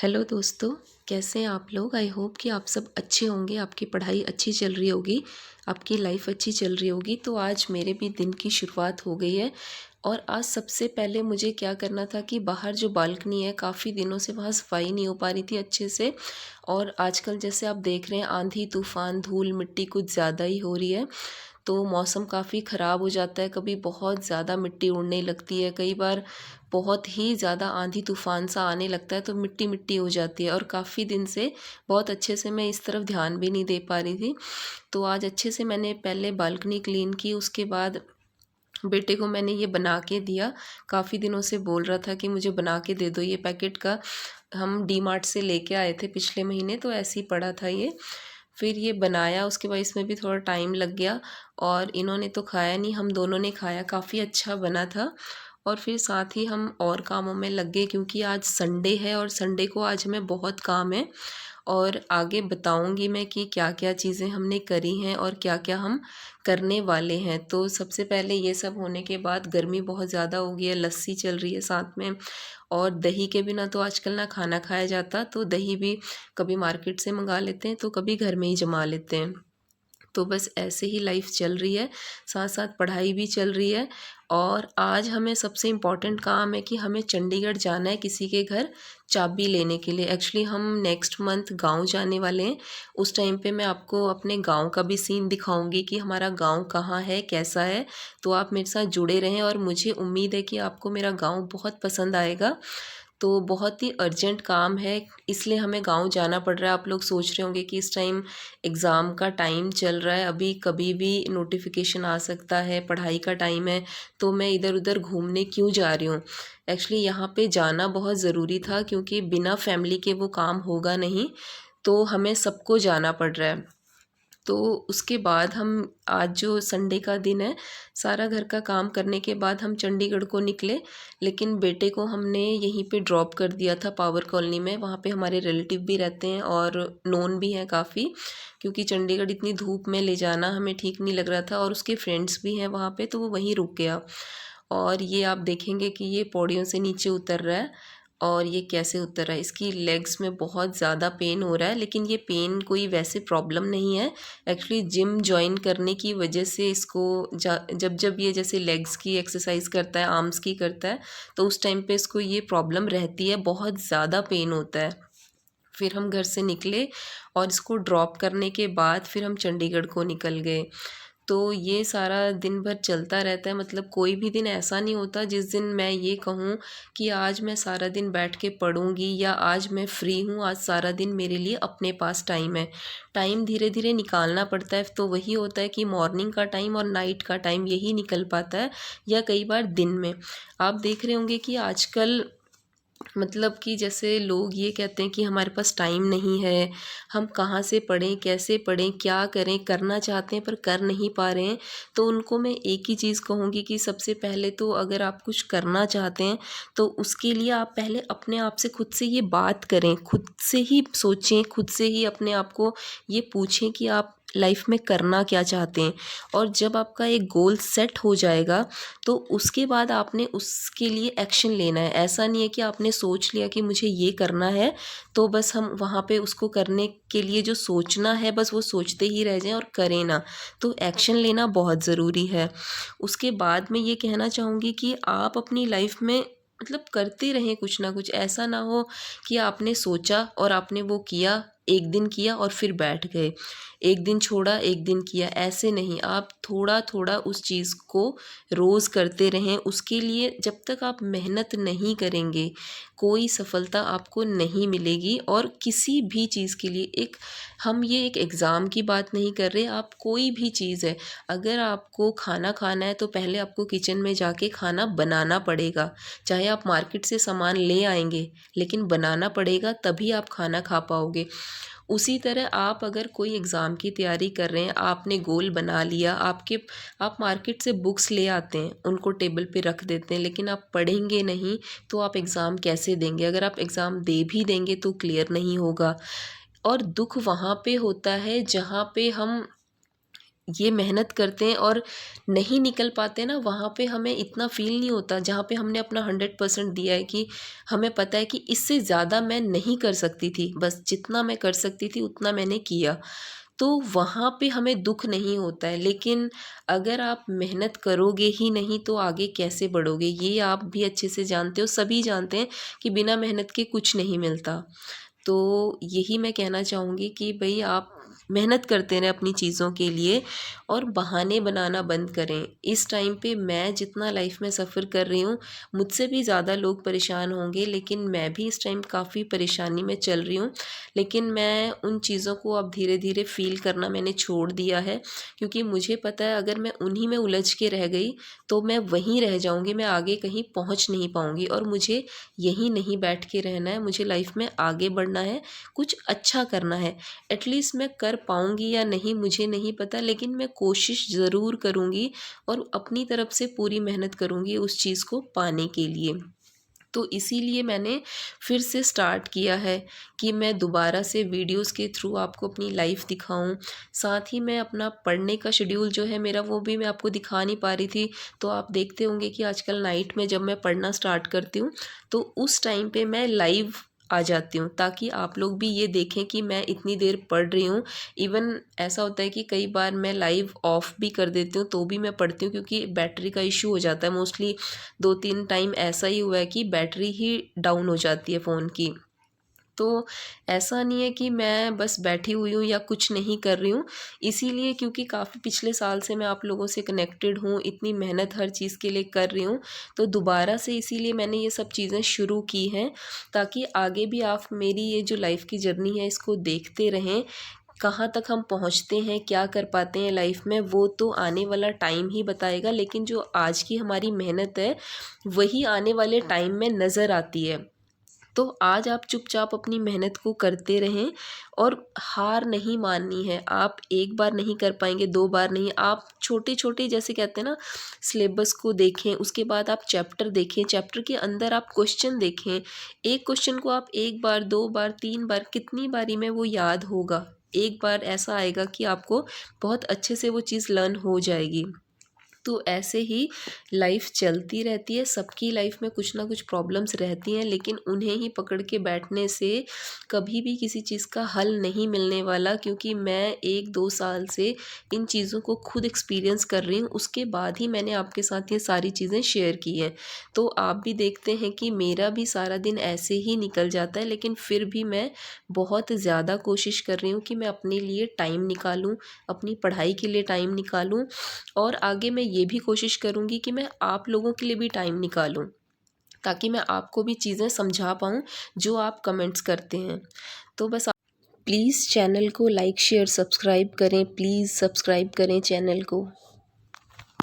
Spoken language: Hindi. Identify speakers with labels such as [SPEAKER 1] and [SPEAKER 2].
[SPEAKER 1] हेलो दोस्तों, कैसे हैं आप लोग। आई होप कि आप सब अच्छे होंगे, आपकी पढ़ाई अच्छी चल रही होगी, आपकी लाइफ अच्छी चल रही होगी। तो आज मेरे भी दिन की शुरुआत हो गई है और आज सबसे पहले मुझे क्या करना था कि बाहर जो बालकनी है, काफ़ी दिनों से वहाँ सफाई नहीं हो पा रही थी अच्छे से। और आजकल जैसे आप देख रहे हैं, आंधी तूफान धूल मिट्टी कुछ ज़्यादा ही हो रही है, तो मौसम काफ़ी ख़राब हो जाता है। कभी बहुत ज़्यादा मिट्टी उड़ने लगती है, कई बार बहुत ही ज़्यादा आंधी तूफान सा आने लगता है तो मिट्टी मिट्टी हो जाती है। और काफ़ी दिन से बहुत अच्छे से मैं इस तरफ ध्यान भी नहीं दे पा रही थी। तो आज अच्छे से मैंने पहले बालकनी क्लीन की, उसके बाद बेटे को मैंने ये बना के दिया। काफ़ी दिनों से बोल रहा था कि मुझे बना के दे दो, ये पैकेट का हम डी मार्ट से लेके आए थे पिछले महीने, तो ऐसे ही पड़ा था ये। फिर ये बनाया, उसके बाद इसमें भी थोड़ा टाइम लग गया और इन्होंने तो खाया नहीं, हम दोनों ने खाया, काफ़ी अच्छा बना था। और फिर साथ ही हम और कामों में लग गए क्योंकि आज संडे है और संडे को आज हमें बहुत काम है। और आगे बताऊंगी मैं कि क्या क्या चीज़ें हमने करी हैं और क्या क्या हम करने वाले हैं। तो सबसे पहले ये सब होने के बाद गर्मी बहुत ज़्यादा हो गई है, लस्सी चल रही है साथ में। और दही के बिना तो आजकल ना खाना खाया जाता, तो दही भी कभी मार्केट से मंगा लेते हैं तो कभी घर में ही जमा लेते हैं। तो बस ऐसे ही लाइफ चल रही है, साथ साथ पढ़ाई भी चल रही है। और आज हमें सबसे इम्पॉर्टेंट काम है कि हमें चंडीगढ़ जाना है किसी के घर चाबी लेने के लिए। एक्चुअली हम नेक्स्ट मंथ गांव जाने वाले हैं। उस टाइम पे मैं आपको अपने गांव का भी सीन दिखाऊंगी कि हमारा गांव कहाँ है, कैसा है। तो आप मेरे साथ जुड़े रहें और मुझे उम्मीद है कि आपको मेरा गांव बहुत पसंद आएगा। तो बहुत ही अर्जेंट काम है, इसलिए हमें गांव जाना पड़ रहा है। आप लोग सोच रहे होंगे कि इस टाइम एग्ज़ाम का टाइम चल रहा है, अभी कभी भी नोटिफिकेशन आ सकता है, पढ़ाई का टाइम है, तो मैं इधर उधर घूमने क्यों जा रही हूँ। एक्चुअली यहाँ पे जाना बहुत ज़रूरी था क्योंकि बिना फैमिली के वो काम होगा नहीं, तो हमें सबको जाना पड़ रहा है। तो उसके बाद हम आज जो संडे का दिन है, सारा घर का काम करने के बाद हम चंडीगढ़ को निकले। लेकिन बेटे को हमने यहीं पे ड्रॉप कर दिया था पावर कॉलोनी में, वहाँ पे हमारे रिलेटिव भी रहते हैं और नोन भी हैं काफ़ी। क्योंकि चंडीगढ़ इतनी धूप में ले जाना हमें ठीक नहीं लग रहा था, और उसके फ्रेंड्स भी हैं वहाँ पे, तो वो वहीं रुक गया। और ये आप देखेंगे कि ये पौड़ियों से नीचे उतर रहा है। और ये कैसे उतर रहा है, इसकी लेग्स में बहुत ज़्यादा पेन हो रहा है, लेकिन ये पेन कोई वैसे प्रॉब्लम नहीं है। एक्चुअली जिम जॉइन करने की वजह से इसको जब जब ये जैसे लेग्स की एक्सरसाइज करता है, आर्म्स की करता है, तो उस टाइम पे इसको ये प्रॉब्लम रहती है, बहुत ज़्यादा पेन होता है। फिर हम घर से निकले और इसको ड्रॉप करने के बाद फिर हम चंडीगढ़ को निकल गए। तो ये सारा दिन भर चलता रहता है, मतलब कोई भी दिन ऐसा नहीं होता जिस दिन मैं ये कहूँ कि आज मैं सारा दिन बैठ के पढ़ूंगी या आज मैं फ्री हूँ, आज सारा दिन मेरे लिए अपने पास टाइम है। टाइम धीरे धीरे निकालना पड़ता है, तो वही होता है कि मॉर्निंग का टाइम और नाइट का टाइम यही निकल पाता है, या कई बार दिन में। आप देख रहे होंगे कि आजकल मतलब कि जैसे लोग ये कहते हैं कि हमारे पास टाइम नहीं है, हम कहाँ से पढ़ें, कैसे पढ़ें, क्या करें, करना चाहते हैं पर कर नहीं पा रहे हैं। तो उनको मैं एक ही चीज़ कहूँगी कि सबसे पहले तो अगर आप कुछ करना चाहते हैं तो उसके लिए आप पहले अपने आप से खुद से ये बात करें, खुद से ही सोचें, खुद से ही अपने आप को ये पूछें कि आप लाइफ में करना क्या चाहते हैं। और जब आपका एक गोल सेट हो जाएगा तो उसके बाद आपने उसके लिए एक्शन लेना है। ऐसा नहीं है कि आपने सोच लिया कि मुझे ये करना है, तो बस हम वहाँ पे उसको करने के लिए जो सोचना है बस वो सोचते ही रह जाएं और करें ना। तो एक्शन लेना बहुत ज़रूरी है। उसके बाद मैं ये कहना चाहूँगी कि आप अपनी लाइफ में मतलब करते रहें कुछ ना कुछ। ऐसा ना हो कि आपने सोचा और आपने वो किया, एक दिन किया और फिर बैठ गए, एक दिन छोड़ा एक दिन किया, ऐसे नहीं। आप थोड़ा थोड़ा उस चीज़ को रोज़ करते रहें। उसके लिए जब तक आप मेहनत नहीं करेंगे कोई सफलता आपको नहीं मिलेगी। और किसी भी चीज़ के लिए हम ये एक एग्ज़ाम की बात नहीं कर रहे, आप कोई भी चीज़ है, अगर आपको खाना खाना है तो पहले आपको किचन में जाके खाना बनाना पड़ेगा। चाहे आप मार्केट से सामान ले आएंगे, लेकिन बनाना पड़ेगा, तभी आप खाना खा पाओगे। उसी तरह आप अगर कोई एग्ज़ाम की तैयारी कर रहे हैं, आपने गोल बना लिया, आप मार्केट से बुक्स ले आते हैं, उनको टेबल पे रख देते हैं, लेकिन आप पढ़ेंगे नहीं तो आप एग्ज़ाम कैसे देंगे। अगर आप एग्ज़ाम दे भी देंगे तो क्लियर नहीं होगा। और दुख वहाँ पे होता है जहाँ पे हम ये मेहनत करते हैं और नहीं निकल पाते ना, वहाँ पे हमें इतना फ़ील नहीं होता। जहाँ पे हमने अपना 100% दिया है कि हमें पता है कि इससे ज़्यादा मैं नहीं कर सकती थी, बस जितना मैं कर सकती थी उतना मैंने किया, तो वहाँ पे हमें दुःख नहीं होता है। लेकिन अगर आप मेहनत करोगे ही नहीं तो आगे कैसे बढ़ोगे? ये आप भी अच्छे से जानते हो, सभी जानते हैं कि बिना मेहनत के कुछ नहीं मिलता। तो यही मैं कहना चाहूँगी कि भई आप मेहनत करते रहें अपनी चीज़ों के लिए और बहाने बनाना बंद करें। इस टाइम पे मैं जितना लाइफ़ में सफ़र कर रही हूँ, मुझसे भी ज़्यादा लोग परेशान होंगे, लेकिन मैं भी इस टाइम काफ़ी परेशानी में चल रही हूँ। लेकिन मैं उन चीज़ों को अब धीरे-धीरे फ़ील करना मैंने छोड़ दिया है, क्योंकि मुझे पता है अगर मैं उन्हीं में उलझ के रह गई, तो मैं वहीं रह जाऊँगी, मैं आगे कहीं पहुँच नहीं पाऊँगी और मुझे यहीं नहीं बैठ के रहना है, मुझे लाइफ़ में आगे बढ़ना है, कुछ अच्छा करना है। एटलीस्ट मैं कर पाऊँगी या नहीं मुझे नहीं पता, लेकिन मैं कोशिश ज़रूर करूँगी और अपनी तरफ से पूरी मेहनत करूँगी उस चीज़ को पाने के लिए। तो इसीलिए मैंने फिर से स्टार्ट किया है कि मैं दोबारा से वीडियोस के थ्रू आपको अपनी लाइफ दिखाऊं। साथ ही मैं अपना पढ़ने का शेड्यूल जो है मेरा, वो भी मैं आपको दिखा नहीं पा रही थी। तो आप देखते होंगे कि आजकल नाइट में जब मैं पढ़ना स्टार्ट करती हूँ तो उस टाइम पे मैं लाइव आ जाती हूँ, ताकि आप लोग भी ये देखें कि मैं इतनी देर पढ़ रही हूँ। इवन ऐसा होता है कि कई बार मैं लाइव ऑफ भी कर देती हूँ तो भी मैं पढ़ती हूँ, क्योंकि बैटरी का इशू हो जाता है। मोस्टली 2-3 टाइम ऐसा ही हुआ है कि बैटरी ही डाउन हो जाती है फ़ोन की। तो ऐसा नहीं है कि मैं बस बैठी हुई हूँ या कुछ नहीं कर रही हूँ, इसीलिए क्योंकि काफ़ी पिछले साल से मैं आप लोगों से कनेक्टेड हूँ, इतनी मेहनत हर चीज़ के लिए कर रही हूँ, तो दोबारा से इसीलिए मैंने ये सब चीज़ें शुरू की हैं, ताकि आगे भी आप मेरी ये जो लाइफ़ की जर्नी है इसको देखते रहें। कहाँ तक हम पहुँचते हैं, क्या कर पाते हैं लाइफ़ में, वो तो आने वाला टाइम ही बताएगा, लेकिन जो आज की हमारी मेहनत है, वही आने वाले टाइम में नज़र आती है। तो आज आप चुपचाप अपनी मेहनत को करते रहें और हार नहीं माननी है। आप एक बार नहीं कर पाएँगे, 2 बार नहीं, आप छोटे-छोटे जैसे कहते हैं ना, सिलेबस को देखें, उसके बाद आप चैप्टर देखें, चैप्टर के अंदर आप क्वेश्चन देखें। एक क्वेश्चन को आप 1 बार, 2 बार, 3 बार, कितनी बारी में वो याद होगा। एक बार ऐसा आएगा कि आपको बहुत अच्छे से वो चीज़ लर्न हो जाएगी। तो ऐसे ही लाइफ चलती रहती है, सबकी लाइफ में कुछ ना कुछ प्रॉब्लम्स रहती हैं, लेकिन उन्हें ही पकड़ के बैठने से कभी भी किसी चीज़ का हल नहीं मिलने वाला, क्योंकि मैं 1-2 साल से इन चीज़ों को खुद एक्सपीरियंस कर रही हूँ, उसके बाद ही मैंने आपके साथ ये सारी चीज़ें शेयर की हैं। तो आप भी देखते हैं कि मेरा भी सारा दिन ऐसे ही निकल जाता है, लेकिन फिर भी मैं बहुत ज़्यादा कोशिश कर रही हूँ कि मैं अपने लिए टाइम निकालूँ, अपनी पढ़ाई के लिए टाइम निकालूँ और आगे मैं ये भी कोशिश करूँगी कि मैं आप लोगों के लिए भी टाइम निकालूँ, ताकि मैं आपको भी चीज़ें समझा पाऊँ जो आप कमेंट्स करते हैं। तो बस आप प्लीज़ चैनल को लाइक शेयर सब्सक्राइब करें, प्लीज़ सब्सक्राइब करें चैनल को।